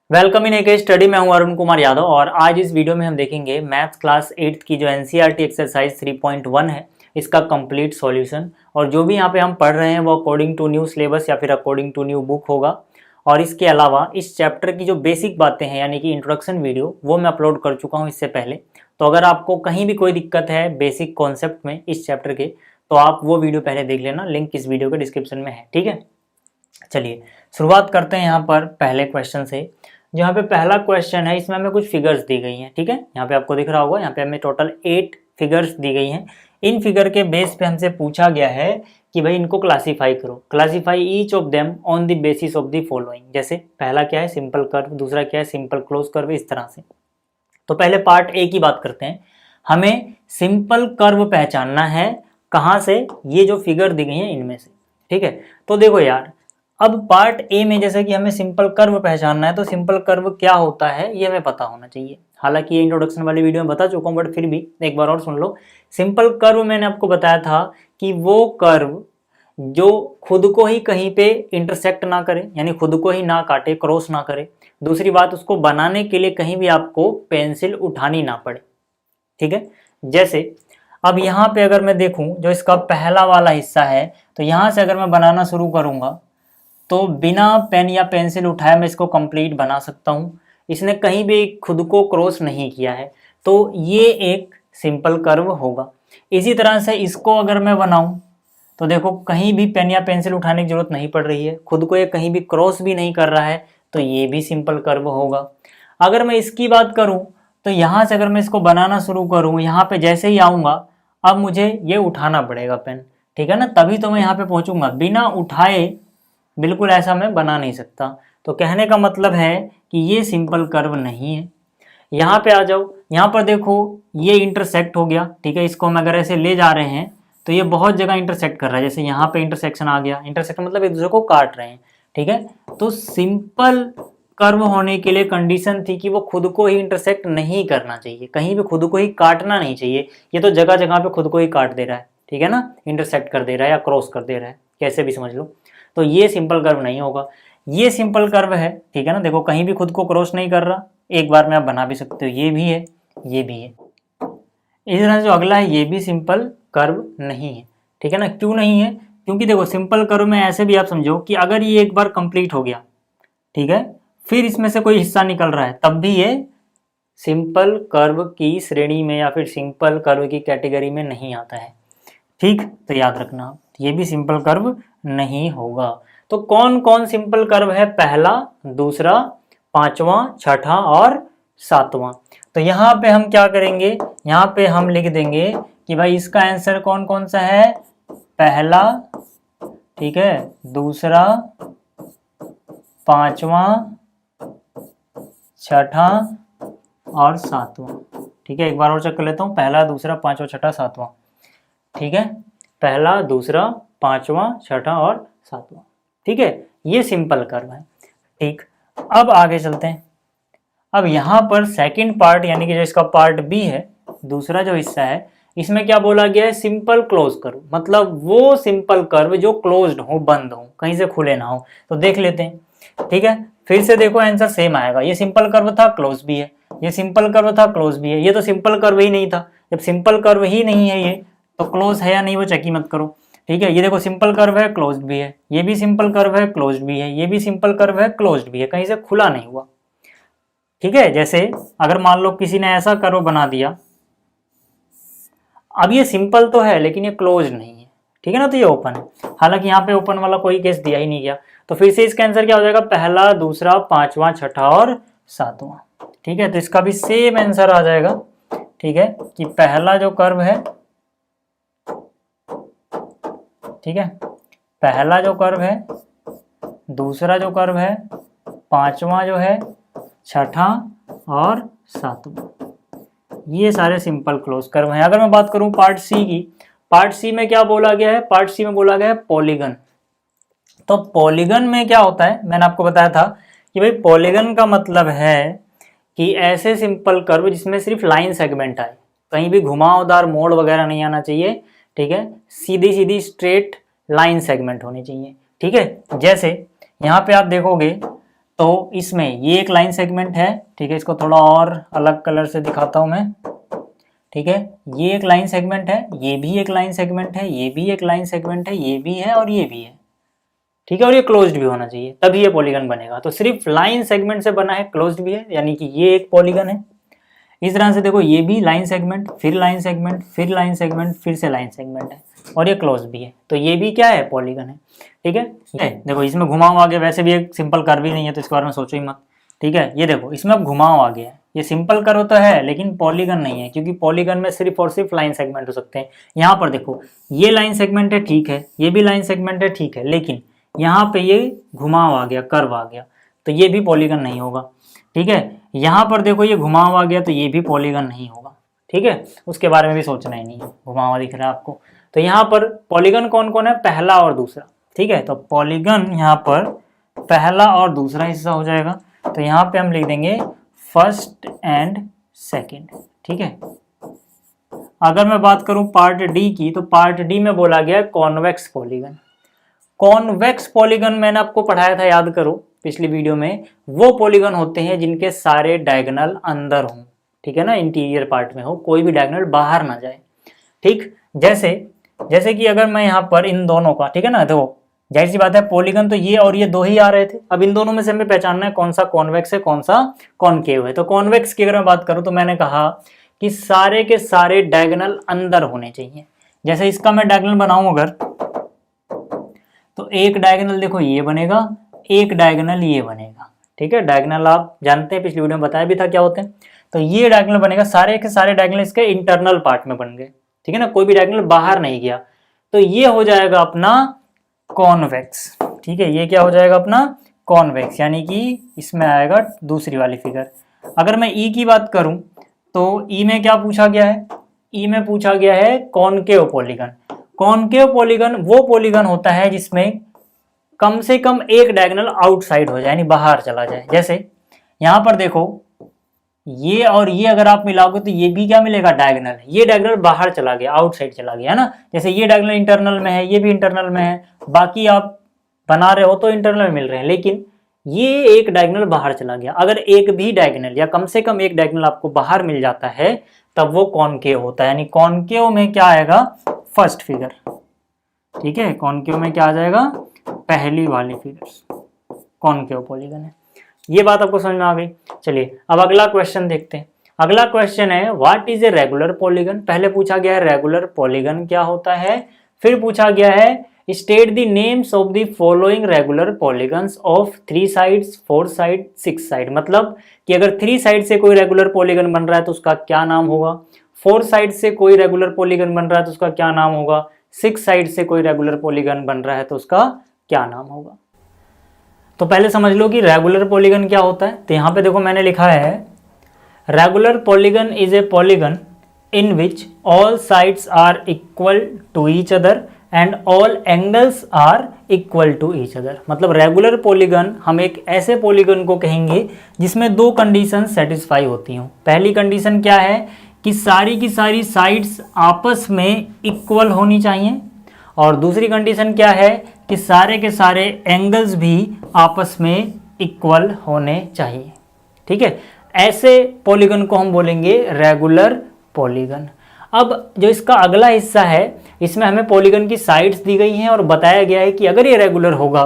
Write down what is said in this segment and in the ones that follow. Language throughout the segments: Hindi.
वेलकम इन एक स्टडी। मैं हूं अरुण कुमार यादव और आज इस वीडियो में हम देखेंगे मैथ्स क्लास 8 की जो एनसीईआरटी एक्सरसाइज 3.1 है इसका कंप्लीट सॉल्यूशन। और जो भी यहाँ पे हम पढ़ रहे हैं वो अकॉर्डिंग टू न्यू सिलेबस या फिर अकॉर्डिंग टू न्यू बुक होगा। और इसके अलावा इस चैप्टर की जो बेसिक बातें हैं यानी कि इंट्रोडक्शन वीडियो वो मैं अपलोड कर चुका हूँ इससे पहले। तो अगर आपको कहीं भी कोई दिक्कत है बेसिक कॉन्सेप्ट में इस चैप्टर के तो आप वो वीडियो पहले देख लेना, लिंक इस वीडियो के डिस्क्रिप्शन में है। ठीक है, चलिए शुरुआत करते हैं यहाँ पर पहले क्वेश्चन से। जहाँ पे पहला क्वेश्चन है इसमें हमें कुछ फिगर्स दी गई हैं। ठीक है, यहाँ पे आपको दिख रहा होगा, यहाँ पे हमें टोटल 8 फिगर्स दी गई हैं। इन फिगर के बेस पे हमसे पूछा गया है कि भाई इनको क्लासीफाई करो, classify each of them on the basis of the following. जैसे पहला क्या है सिंपल कर्व, दूसरा क्या है सिंपल क्लोज कर्व, इस तरह से। तो पहले पार्ट ए की बात करते हैं। हमें सिंपल कर्व पहचानना है कहाँ से, ये जो फिगर दी गई हैं इनमें से। ठीक है, तो देखो यार, अब पार्ट ए में जैसे कि हमें सिंपल कर्व पहचानना है तो सिंपल कर्व क्या होता है ये हमें पता होना चाहिए। हालांकि ये इंट्रोडक्शन वाली वीडियो में बता चुका हूँ बट फिर भी एक बार और सुन लो। सिंपल कर्व मैंने आपको बताया था कि वो कर्व जो खुद को ही कहीं पे इंटरसेक्ट ना करे, यानी खुद को ही ना काटे, क्रॉस ना करे। दूसरी बात, उसको बनाने के लिए कहीं भी आपको पेंसिल उठानी ना पड़े। ठीक है, जैसे अब यहाँ पे अगर मैं देखूं जो इसका पहला वाला हिस्सा है तो यहाँ से अगर मैं बनाना शुरू करूंगा तो बिना पेन या पेंसिल उठाए मैं इसको कंप्लीट बना सकता हूँ। इसने कहीं भी खुद को क्रॉस नहीं किया है तो ये एक सिंपल कर्व होगा। इसी तरह से इसको अगर मैं बनाऊं तो देखो कहीं भी पेन या पेंसिल उठाने की जरूरत नहीं पड़ रही है, खुद को ये कहीं भी क्रॉस भी नहीं कर रहा है, तो ये भी सिंपल कर्व होगा। अगर मैं इसकी बात करूं तो यहाँ से अगर मैं इसको बनाना शुरू करूँ, यहाँ पे जैसे ही आऊँगा अब मुझे ये उठाना पड़ेगा पेन। ठीक है ना, तभी तो मैं यहाँ पे पहुँचूंगा। बिना उठाए बिल्कुल ऐसा मैं बना नहीं सकता। तो कहने का मतलब है कि ये सिंपल कर्व नहीं है। यहाँ पे आ जाओ, यहाँ पर देखो ये इंटरसेक्ट हो गया। ठीक है, इसको हम अगर ऐसे ले जा रहे हैं तो ये बहुत जगह इंटरसेक्ट कर रहा है। जैसे यहाँ पे इंटरसेक्शन आ गया, इंटरसेक्ट मतलब एक दूसरे को काट रहे हैं। ठीक है, तो सिंपल कर्व होने के लिए कंडीशन थी कि वो खुद को ही इंटरसेक्ट नहीं करना चाहिए, कहीं भी खुद को ही काटना नहीं चाहिए। ये तो जगह जगह पे खुद को ही काट दे रहा है। ठीक है ना, इंटरसेक्ट कर दे रहा है या क्रॉस कर दे रहा है, कैसे भी समझ लो। तो ये सिंपल कर्व नहीं होगा, ये सिंपल कर्व है। ठीक है ना, देखो कहीं भी खुद को क्रॉस नहीं कर रहा, एक बार में आप बना भी सकते हो। ये भी है, ये भी है। इस तरह से जो अगला है ये भी सिंपल कर्व नहीं है। ठीक है ना, क्यों नहीं है? क्योंकि देखो सिंपल कर्व में ऐसे भी आप समझो कि अगर ये एक बार कंप्लीट हो गया, ठीक है, फिर इसमें से कोई हिस्सा निकल रहा है तब भी ये सिंपल कर्व की श्रेणी में या फिर सिंपल कर्व की कैटेगरी में नहीं आता है। ठीक, तो याद रखना ये भी सिंपल कर्व नहीं होगा। तो कौन कौन सिंपल कर्व है? पहला, दूसरा, पांचवा, छठा और सातवां। तो यहाँ पे हम क्या करेंगे, यहाँ पे हम लिख देंगे कि भाई इसका आंसर कौन कौन सा है? पहला, ठीक है, दूसरा, पांचवा, छठा और सातवां। ठीक है, एक बार और चेक कर लेता हूँ, पहला, दूसरा, पांचवा, छठा, सातवां। ठीक है, पहला, दूसरा, पांचवा, छठा और सातवां। ठीक है, ये सिंपल कर्व है। ठीक, अब आगे चलते हैं। अब यहाँ पर सेकंड पार्ट यानी कि जो इसका पार्ट बी है, दूसरा जो हिस्सा है, इसमें क्या बोला गया है? सिंपल क्लोज कर्व, मतलब वो सिंपल कर्व जो क्लोज्ड हो, बंद हो, कहीं से खुले ना हो। तो देख लेते हैं। ठीक है, फिर से देखो आंसर सेम आएगा। ये सिंपल कर्व था, क्लोज भी है, ये सिंपल कर्व था, क्लोज भी है। ये तो सिंपल कर्व ही नहीं था। जब सिंपल कर्व ही नहीं है ये तो क्लोज है या नहीं वो चेक ही मत करो। ठीक है, ये देखो सिंपल कर्व है, क्लोज्ड भी है, ये भी सिंपल कर्व है, क्लोज्ड भी है, ये भी सिंपल कर्व है, क्लोज्ड भी है, कहीं से खुला नहीं हुआ। ठीक है, जैसे अगर मान लो किसी ने ऐसा कर्व बना दिया, अब ये सिंपल तो है लेकिन ये क्लोज्ड नहीं है। ठीक है ना, तो ये ओपन है। हालांकि यहाँ पे ओपन वाला कोई केस दिया ही नहीं गया। तो फिर से इसका आंसर क्या हो जाएगा? पहला, दूसरा, पांचवा, छठा और सातवां। ठीक है, तो इसका भी सेम आंसर आ जाएगा। ठीक है, कि पहला जो कर्व है, ठीक है, पहला जो कर्व है, दूसरा जो कर्व है, पांचवा जो है, छठा और सातवां, ये सारे सिंपल क्लोज कर्व हैं। अगर मैं बात करूं पार्ट सी की, पार्ट सी में क्या बोला गया है? पार्ट सी में बोला गया है पॉलीगन। तो पॉलीगन में क्या होता है? मैंने आपको बताया था कि भाई पॉलीगन का मतलब है कि ऐसे सिंपल कर्व जिसमें सिर्फ लाइन सेगमेंट आए, कहीं भी घुमावदार मोड़ वगैरह नहीं आना चाहिए। ठीक है, सीधी सीधी स्ट्रेट लाइन सेगमेंट होनी चाहिए। ठीक है, जैसे यहाँ पे आप देखोगे तो इसमें ये एक लाइन सेगमेंट है, ठीक है, इसको थोड़ा और अलग कलर से दिखाता हूँ मैं, ठीक है, ये एक लाइन सेगमेंट है, ये भी एक लाइन सेगमेंट है, ये भी एक लाइन सेगमेंट है, ये भी है और ये भी है, ठीक है, और ये क्लोज्ड भी होना चाहिए तभी ये पॉलीगन बनेगा। तो सिर्फ लाइन सेगमेंट से बना है, क्लोज्ड भी है, यानी कि ये एक पॉलीगन है। इस तरह से देखो ये भी लाइन सेगमेंट, फिर लाइन सेगमेंट, फिर लाइन सेगमेंट, फिर से लाइन सेगमेंट है और ये क्लोज भी है, तो ये भी क्या है, पॉलीगन है, ठीक है। देखो इसमें घुमाव आ गया, वैसे भी एक सिंपल कर्व ही नहीं है तो इसके बारे में सोचो ही मत, ठीक है। ये देखो इसमें अब घुमाव आ गया है, ये सिंपल कर्व तो है लेकिन पॉलीगन नहीं है, क्योंकि पॉलीगन में सिर्फ और सिर्फ लाइन सेगमेंट हो सकते हैं। यहाँ पर देखो ये लाइन सेगमेंट है, ठीक है, ये भी लाइन सेगमेंट है, ठीक है, लेकिन यहाँ पे ये घुमाव आ गया, कर्व आ गया, तो ये भी पॉलीगन नहीं होगा, ठीक है। यहाँ पर देखो ये घुमाव आ गया तो ये भी पॉलीगन नहीं होगा, ठीक है, उसके बारे में भी सोचना ही नहीं है, घुमावा दिख रहा है आपको। तो यहाँ पर पॉलीगन कौन कौन है, पहला और दूसरा, ठीक है। तो पॉलीगन यहाँ पर पहला और दूसरा हिस्सा हो जाएगा, तो यहाँ पे हम लिख देंगे फर्स्ट एंड सेकंड, ठीक है। अगर मैं बात करूं पार्ट डी की, तो पार्ट डी में बोला गया कॉन्वेक्स पॉलीगन। कॉन्वेक्स पॉलीगन मैंने आपको पढ़ाया था, याद करो पिछली वीडियो में, वो पॉलीगन होते हैं जिनके सारे डायगोनल अंदर हों, ठीक है ना, इंटीरियर पार्ट में हो, कोई भी डायगोनल बाहर ना जाए, ठीक। जैसे कि अगर मैं यहाँ पर इन दोनों का, ठीक है ना, देखो जाहिर सी बात है पॉलीगन तो ये और ये दो ही आ रहे थे, अब इन दोनों में से हमें पहचानना है कौन सा कॉन्वेक्स है कौन सा कॉनकेव है। तो कॉन्वेक्स की अगर मैं बात करूं तो मैंने कहा कि सारे के सारे डायगोनल अंदर होने चाहिए। जैसे इसका मैं डायगोनल बनाऊं अगर, तो एक डायगोनल देखो ये बनेगा, एक डायगोनल ये बनेगा, ठीक है। डायगोनल आप जानते हैं, पिछली वीडियो में बताया भी था क्या होते हैं। तो ये डायगोनल बनेगा, सारे के सारे डायगोनल इसके इंटरनल पार्ट में बन गए, ठीक है ना, कोई भी डायगोनल बाहर नहीं गया, तो ये हो जाएगा अपना कॉन्वेक्स, ठीक है। ये क्या हो जाएगा अपना कॉन्वेक्स, यानी कि इसमें आएगा दूसरी वाली फिगर। अगर मैं ई की बात करूं तो ई में क्या पूछा गया है, ई में पूछा गया है कॉनकेव पॉलीगन। कॉनकेव पॉलीगन वो पॉलीगन होता है जिसमें कम से कम एक डायगोनल आउटसाइड हो जाए, यानी बाहर चला जाए। जैसे यहाँ पर देखो ये और ये अगर आप मिलाओगे तो ये भी क्या मिलेगा, डायगोनल, ये डायगोनल बाहर चला गया, आउटसाइड चला गया, है ना। जैसे ये डायगोनल इंटरनल में है, ये भी इंटरनल में है, बाकी आप बना रहे हो तो इंटरनल में मिल रहे हैं, लेकिन ये एक डायगोनल बाहर चला गया। अगर एक भी डायगोनल या कम से कम एक डायगोनल आपको बाहर मिल जाता है तब वो कॉनकेव होता है, यानी कॉनकेव में क्या आएगा, फर्स्ट फिगर, ठीक है। कॉनकेव में क्या आ जाएगा, पहली वाली फिगर कॉनकेव पॉलीगन है। ये बात आपको समझ में आ गई। चलिए अब अगला क्वेश्चन देखते हैं। अगला क्वेश्चन है what is a regular polygon. पहले पूछा गया है रेगुलर पॉलीगन क्या होता है, फिर पूछा गया है state the names of the following regular polygons of 3 sides 4 side 6 side. मतलब कि अगर 3 साइड से कोई रेगुलर पॉलीगन बन रहा है तो उसका क्या नाम होगा, 4 साइड से कोई रेगुलर पॉलीगन बन रहा है तो उसका क्या नाम होगा, 6 साइड से कोई रेगुलर पॉलीगन बन रहा है तो उसका क्या नाम होगा। तो पहले समझ लो कि रेगुलर पॉलीगन क्या होता है। तो यहाँ पे देखो मैंने लिखा है regular polygon is a polygon in which all sides are equal to each other and all angles are equal to each other. मतलब रेगुलर पॉलीगन हम एक ऐसे पॉलीगन को कहेंगे जिसमें दो कंडीशन सेटिस्फाई होती हों। पहली कंडीशन क्या है कि सारी की सारी साइड्स आपस में इक्वल होनी चाहिए, और दूसरी कंडीशन क्या है कि सारे के सारे एंगल्स भी आपस में इक्वल होने चाहिए, ठीक है। ऐसे पॉलीगन को हम बोलेंगे रेगुलर पॉलीगन। अब जो इसका अगला हिस्सा है इसमें हमें पॉलीगन की साइड्स दी गई हैं और बताया गया है कि अगर ये रेगुलर होगा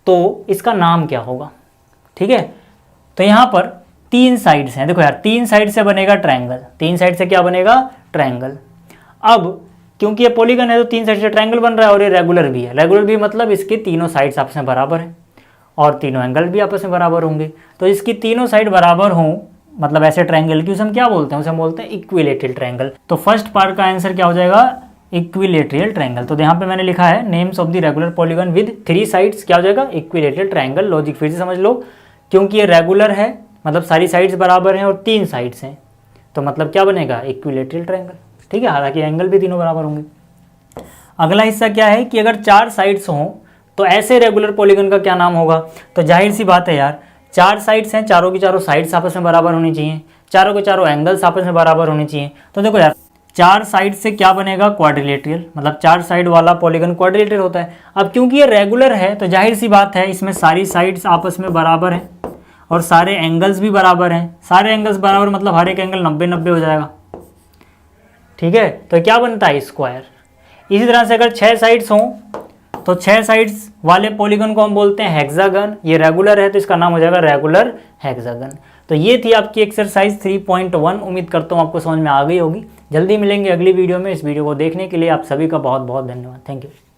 तो इसका नाम क्या होगा, ठीक है। तो यहाँ पर 3 साइड्स हैं, देखो यार 3 साइड से बनेगा ट्रायंगल, 3 साइड से क्या बनेगा, ट्रायंगल। अब क्योंकि ये पॉलीगन है तो 3 साइड से ट्रायंगल बन रहा है और ये रेगुलर भी है। रेगुलर भी मतलब इसके तीनों साइड्स आपस में बराबर है और तीनों एंगल भी आपस में बराबर होंगे। तो इसकी तीनों साइड बराबर हों मतलब ऐसे ट्रायंगल की उसे हम क्या बोलते हैं, उसे हम बोलते हैं इक्विलेटरल ट्रायंगल। तो फर्स्ट पार्ट का आंसर क्या हो जाएगा, इक्विलेटरल ट्रायंगल। तो यहाँ पे मैंने लिखा है names of the regular polygon with 3 sides, क्या हो जाएगा, इक्विलेटरल ट्रायंगल। लॉजिक फिर से समझ लो, क्योंकि ये रेगुलर है मतलब सारी साइड्स बराबर हैं और 3 साइड्स हैं तो मतलब क्या बनेगा, इक्विलेटरल ट्रायंगल, ठीक है। हालांकि एंगल भी तीनों बराबर होंगे। अगला हिस्सा क्या है कि अगर 4 साइड्स हों तो ऐसे रेगुलर पॉलीगन का क्या नाम होगा। तो जाहिर सी बात है यार 4 साइड्स हैं, चारों की चारों साइड्स आपस में बराबर होनी चाहिए, चारों के चारों एंगल्स आपस में बराबर होने चाहिए। तो देखो यार 4 साइड से क्या बनेगा, क्वाड्रिलेटरल, मतलब 4 साइड वाला पॉलीगन क्वाड्रिलेटरल होता है। अब क्योंकि ये रेगुलर है तो जाहिर सी बात है इसमें सारी साइड्स आपस में बराबर हैं और सारे एंगल्स भी बराबर हैं। सारे एंगल्स बराबर मतलब हर एक एंगल 90-90 हो जाएगा, ठीक है। तो क्या बनता है, स्क्वायर। इसी तरह से अगर 6 साइड्स हों तो 6 साइड्स वाले पॉलीगन को हम बोलते हैं हेक्सागन। ये रेगुलर है तो इसका नाम हो जाएगा रेगुलर हेक्सागन। तो ये थी आपकी एक्सरसाइज 3.1। उम्मीद करता हूँ आपको समझ में आ गई होगी। जल्दी मिलेंगे अगली वीडियो में। इस वीडियो को देखने के लिए आप सभी का बहुत बहुत धन्यवाद। Thank you.